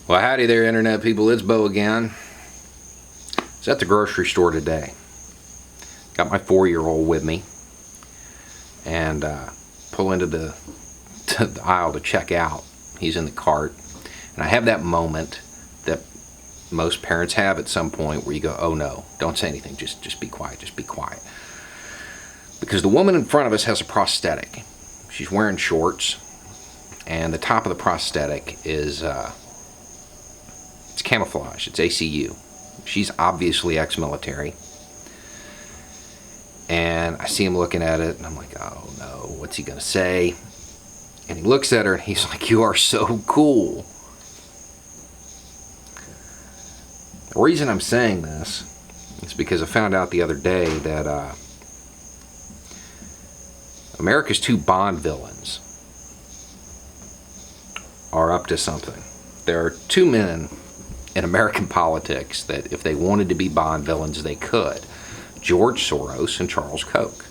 Well, howdy there, Internet people. It's Bo again. I was at the grocery store today. Got my 4-year-old with me. And pull into the aisle to check out. He's in the cart. And I have that moment that most parents have at some point where you go, oh no, don't say anything. Just be quiet. Just be quiet. Because the woman in front of us has a prosthetic. She's wearing shorts. And the top of the prosthetic is... it's camouflage. It's ACU. She's obviously ex-military. And I see him looking at it, and I'm like, oh no, what's he going to say? And he looks at her, and he's like, you are so cool. The reason I'm saying this is because I found out the other day that America's 2 Bond villains are up to something. There are 2 men in American politics that if they wanted to be Bond villains, they could. George Soros and Charles Koch.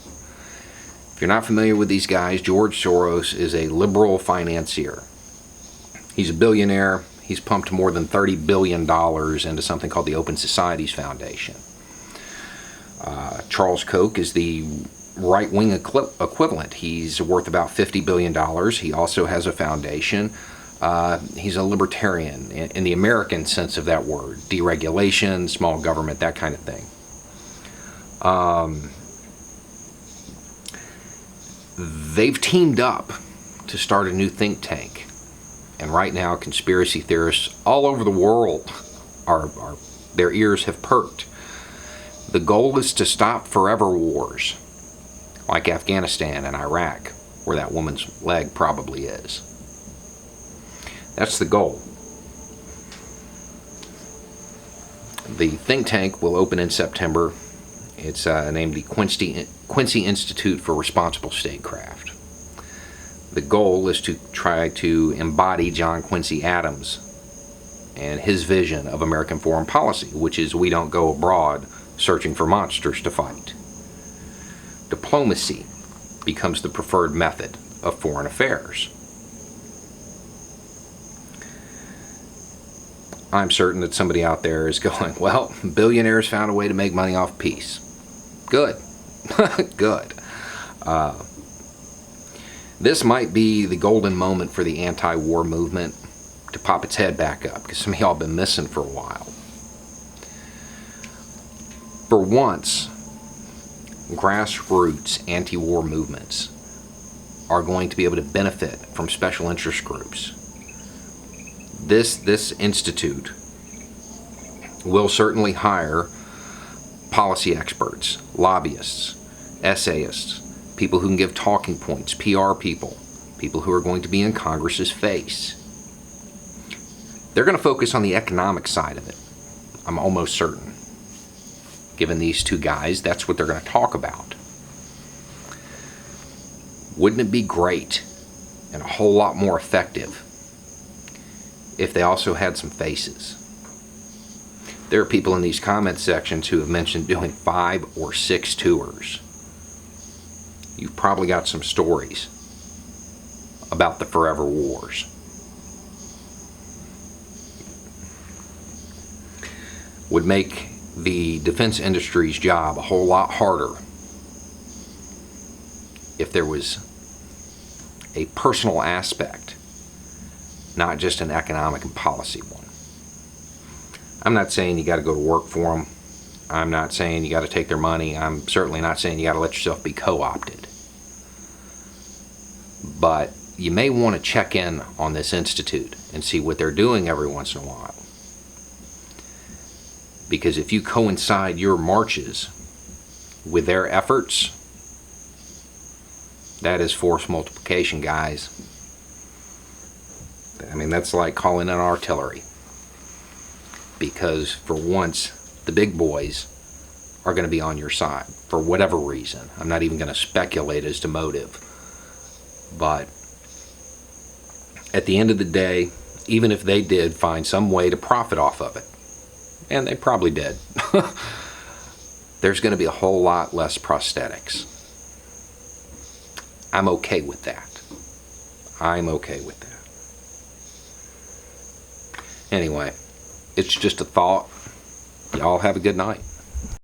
If you're not familiar with these guys, George Soros is a liberal financier. He's a billionaire. He's pumped more than $30 billion into something called the Open Societies Foundation. Charles Koch is the right-wing equivalent. He's worth about $50 billion. He also has a foundation. He's a libertarian in the American sense of that word. Deregulation, small government, that kind of thing. They've teamed up to start a new think tank. And right now, conspiracy theorists all over the world their ears have perked. The goal is to stop forever wars, like Afghanistan and Iraq, where that woman's leg probably is. That's the goal. The think tank will open in September. It's named the Quincy Institute for Responsible Statecraft. The goal is to try to embody John Quincy Adams and his vision of American foreign policy, which is we don't go abroad searching for monsters to fight. Diplomacy becomes the preferred method of foreign affairs. I'm certain that somebody out there is going, well, billionaires found a way to make money off peace. Good. Good. This might be the golden moment for the anti-war movement to pop its head back up, because some of y'all have been missing for a while. For once, grassroots anti-war movements are going to be able to benefit from special interest groups. This institute will certainly hire policy experts, lobbyists, essayists, people who can give talking points, PR people, people who are going to be in Congress's face. They're going to focus on the economic side of it. I'm almost certain. Given these 2 guys, that's what they're going to talk about. Wouldn't it be great and a whole lot more effective if they also had some faces? There are people in these comment sections who have mentioned doing 5 or 6 tours. You've probably got some stories about the forever wars. Would make the defense industry's job a whole lot harder if there was a personal aspect, not just an economic and policy one. I'm not saying you got to go to work for them. I'm not saying you got to take their money. I'm certainly not saying you got to let yourself be co-opted. But you may want to check in on this institute and see what they're doing every once in a while. Because if you coincide your marches with their efforts, that is force multiplication, guys. I mean, that's like calling in artillery. Because for once, the big boys are going to be on your side for whatever reason. I'm not even going to speculate as to motive. But at the end of the day, even if they did find some way to profit off of it, and they probably did, there's going to be a whole lot less prosthetics. I'm okay with that. I'm okay with that. Anyway, it's just a thought. Y'all have a good night.